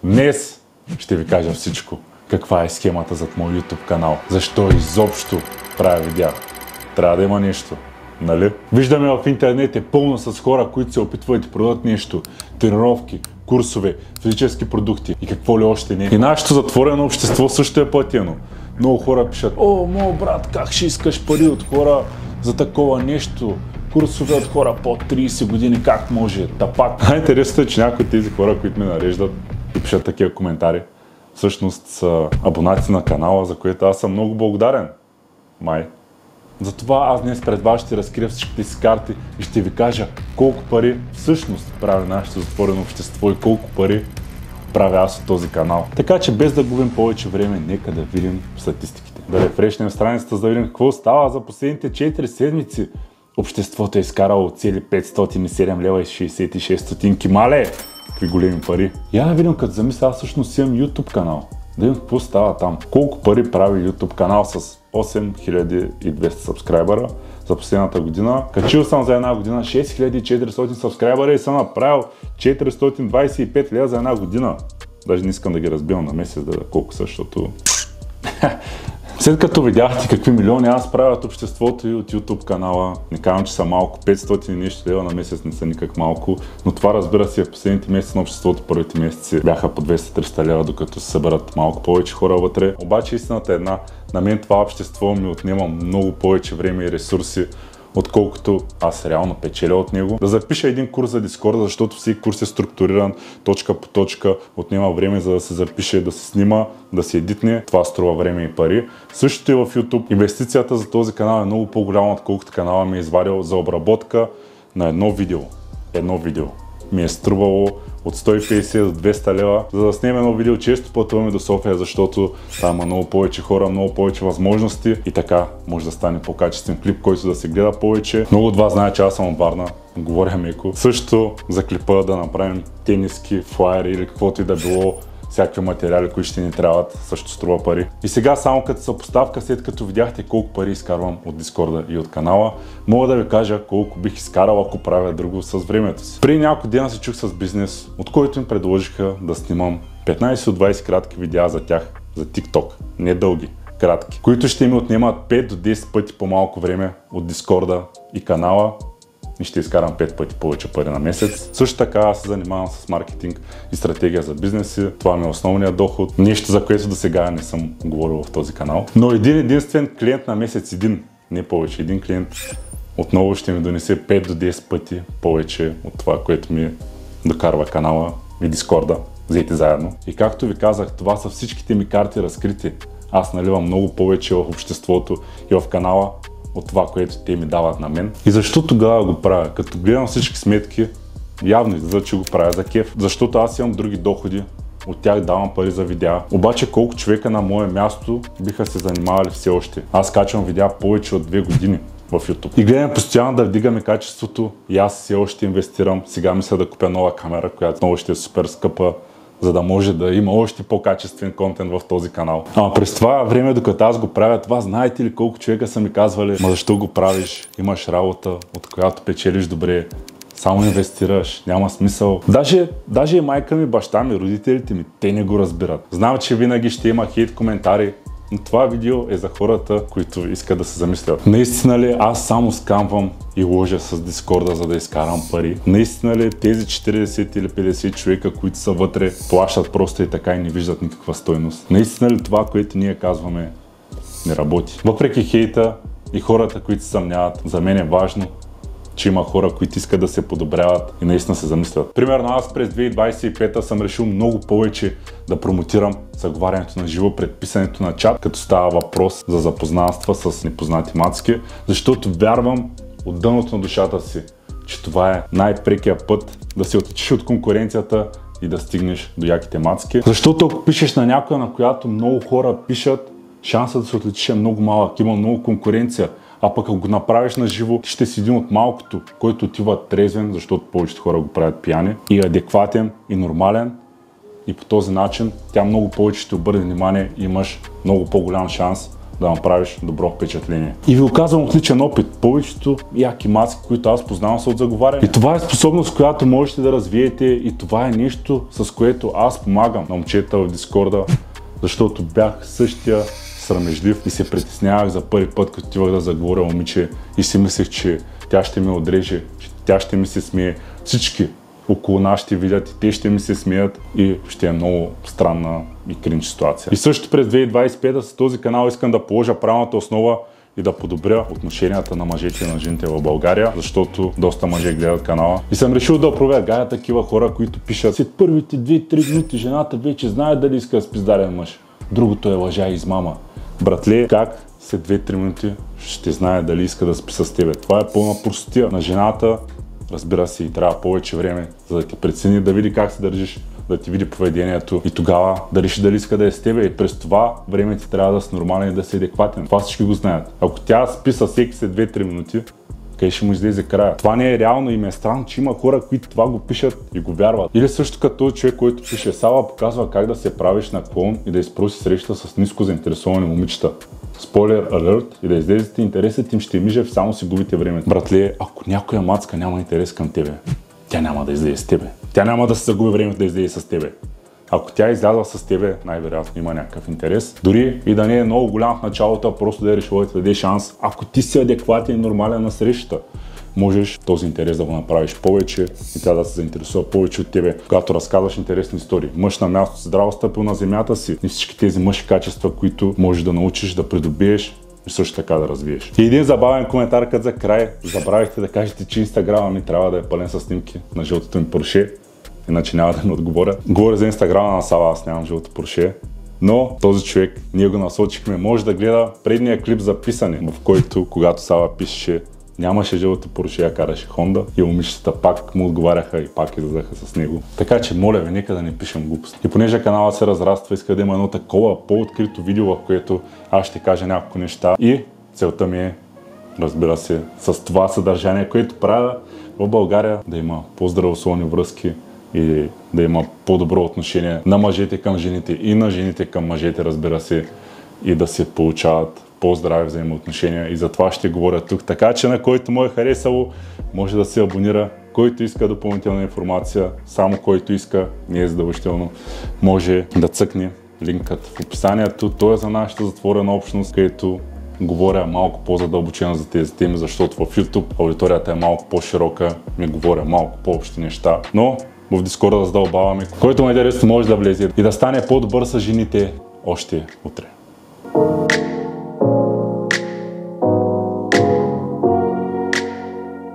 Днес ще ви кажа всичко. Каква е схемата зад мой YouTube канал? Защо изобщо правя видеа? Трябва да има нещо, нали? Виждаме в интернет е пълно с хора, които се опитват да продадат нещо. Тренировки, курсове, физически продукти и какво ли още не. И нашето затворено общество също е платено. Много хора пишат: "О, моят брат, как ще искаш пари от хора за такова нещо? Курсове от хора под 30 години, как може? Тапак." Най-интересното е, че някои от тези хора, които ме нареждат и пишат такива коментари, всъщност са абонати на канала, за което аз съм много благодарен. Май. Затова аз днес пред вас ще разкрия всичките си карти и ще ви кажа колко пари всъщност прави нашето затворено общество и колко пари правя аз от този канал. Така че без да губим повече време, нека да видим статистиките. Да рефрешнем страницата, за да видим какво става за последните 4 седмици. Обществото е изкарало цели 507 лева и 66 стотинки. Мале! Какви големи пари. Я да видим, като замисля, аз всъщност имам YouTube канал. Да видим какво става там. Колко пари прави YouTube канал с 8200 сабскрайбъра за последната година. Качил съм за една година 6400 сабскрайбъра и съм направил 425 лева за една година. Даже не искам да ги разбивам на месец, да колко са, защото... След като видяхте какви милиони аз правя от обществото и от YouTube канала, не казвам, че са малко, 500 и нещо лева на месец не са никак малко, но това, разбира се, в последните месеци на обществото, първите месеци бяха по 200-300 лева, докато се съберат малко повече хора вътре. Обаче истината е една: на мен това общество ми отнема много повече време и ресурси, отколкото аз реално печеля от него. Да запиша един курс за Discord, защото всеки курс е структуриран точка по точка, отнема време за да се запише, да се снима, да се едитне. Това струва време и пари. Същото и в YouTube. Инвестицията за този канал е много по-голяма, отколкото канала ми е извадил за обработка на едно видео. Едно видео ми е струвало от 150 до 200 лева, за да снимем едно видео. Често пътуваме до София, защото там има много повече хора, много повече възможности и така може да стане по-качествен клип, който да се гледа повече. Много от вас знаят, че аз съм от Варна, говоря меко. Също за клипа да направим тениски, флаери или каквото и да било, всякакви материали, които ще ни трябват, също струва пари. И сега само като съпоставка, след като видяхте колко пари изкарвам от Дискорда и от канала, мога да ви кажа колко бих изкарал, ако правя друго с времето си. Преди няколко дена се чух с бизнес, от който им предложиха да снимам 15 от 20 кратки видеа за тях, за TikTok, не дълги, кратки, които ще ми отнемат 5 до 10 пъти по-малко време от Дискорда и канала и ще изкарам 5 пъти повече пари на месец. Също така аз се занимавам с маркетинг и стратегия за бизнеси. Това ми е основният доход. Нещо, за което до сега не съм говорил в този канал. Но един единствен клиент на месец, не повече, един клиент отново ще ми донесе 5 до 10 пъти повече от това, което ми докарва канала и Дискорда, взети заедно. И както ви казах, това са всичките ми карти разкрити. Аз наливам много повече в обществото и в канала от това, което те ми дават на мен. И защо тогава го правя? Като гледам всички сметки, явно излиза, че го правя за кеф. Защото аз имам други доходи, от тях давам пари за видеа. Обаче колко човека на мое място биха се занимавали все още? Аз качвам видеа повече от 2 години в YouTube. И гледам постоянно да вдигаме качеството и аз все още инвестирам. Сега мисля да купя нова камера, която много ще е супер скъпа, за да може да има още по-качествен контент в този канал. Ама през това време, докато аз го правя, това знаете ли колко човека са ми казвали: "Ма защо го правиш? Имаш работа, от която печелиш добре, само инвестираш, няма смисъл." Даже и майка ми, баща ми, родителите ми, те не го разбират. Знам, че винаги ще има хейт коментари, но това видео е за хората, които искат да се замислят. Наистина ли аз само скамвам и лъжа с Дискорда, за да изкарам пари? Наистина ли тези 40 или 50 човека, които са вътре, плащат просто и така и не виждат никаква стойност? Наистина ли това, което ние казваме, не работи? Въпреки хейта и хората, които се съмняват, за мен е важно, че има хора, които искат да се подобряват и наистина се замислят. Примерно аз през 2025 съм решил много повече да промотирам заговарянето на живо пред писането на чат, като става въпрос за запознанства с непознати мацки, защото вярвам от дъното на душата си, че това е най-прекия път да се отличиш от конкуренцията и да стигнеш до яките мацки. Защото ако пишеш на някоя, на която много хора пишат, шансът да се отличиш е много малък, има много конкуренция. А пък ако го направиш на живо, ти ще си един от малкото, който отива трезвен, защото повечето хора го правят пияни, и адекватен и нормален. И по този начин тя много повече ще обърне внимание и имаш много по-голям шанс да направиш добро впечатление. И ви оказвам отличен опит. Повечето яки мацки, които аз познавам, са от заговаряне. И това е способност, която можете да развиете, и това е нещо, с което аз помагам на момчета в Дискорда, защото бях същия срамежлив и се притеснявах за първи път, като отивах да заговоря момиче и си мислех, че тя ще ме отреже, че тя ще ми се смее. Всички около нас ще видят и те ще ми се смеят и ще е много странна и кринж ситуация. И също през 2025 с този канал искам да положа правилната основа и да подобря отношенията на мъжете и на жените в България, защото доста мъже гледат канала. И съм решил да опровергая такива хора, които пишат: след първите 2-3 минути жената вече знае дали иска да спи с даден мъж. Другото е лъжа и измама. Братле, как след 2-3 минути ще знае дали иска да спи с тебе? Това е пълна простотия. На жената, разбира се, и трябва повече време, за да те прецени, да види как се държиш, да ти види поведението и тогава дали иска да е с тебе. И през това време ти трябва да си нормален и да си адекватен. Това всички го знаят. Ако тя спи с всеки след 2-3 минути, къде ще му излезе края? Това не е реално и ме е странно, че има хора, които това го пишат и го вярват. Или също като този човек, който пише: Сава показва как да се правиш на клон и да изпроси среща с ниско заинтересовани момичета. Спойлер алерт, и да излезете, интересът им ще мижев, само си губите времето. Братле, ако някоя мацка няма интерес към тебе, тя няма да излезе с тебе. Тя няма да се загуби времето да излезе с тебе. Ако тя е излязла с тебе, най-вероятно има някакъв интерес. Дори и да не е много голям в началото, просто да е решила да ти даде шанс. Ако ти си адекватен и нормален на срещата, можеш този интерес да го направиш повече и тя да се заинтересува повече от тебе, когато разказваш интересни истории. Мъж на място, здраво стъпил на земята си, и всички тези мъжки качества, които можеш да научиш, да придобиеш и също така да развиеш. И един забавен коментар като за край: забравихте да кажете, че инстаграма ми трябва да е пълен със снимки на жълтото ми Порше, иначе няма да ми отговоря. Говоря за инстаграма на Сава, аз нямам жълто Порше. Но този човек, ние го насочихме, може да гледа предния клип за писане, в който, когато Сава пишеше, нямаше жълто Порше, я караше Хонда, и момичетата пак му отговаряха и пак излизаха с него. Така че, моля ви, нека да не пишем глупости. И понеже каналът се разраства, иска да има едно такова по-открито видео, в което аз ще кажа няколко неща и целта ми е, разбира се, с това съдържание, което правя в България, да има по-здравословни връзки и да има по-добро отношение на мъжете към жените и на жените към мъжете, разбира се, и да се получават по-здрави взаимоотношения. И за това ще говоря тук. Така че на който му е харесало, може да се абонира. Който иска допълнителна информация, само който иска, не е задължително, може да цъкне линкът в описанието. Той е за нашата затворена общност, където говоря малко по-задълбочено за тези теми, защото в YouTube аудиторията е малко по-широка, ми говоря малко по-общи неща. Но в Дискорда задълбаваме. Който му е интересно, може да влезе и да стане по-добър с жените още утре.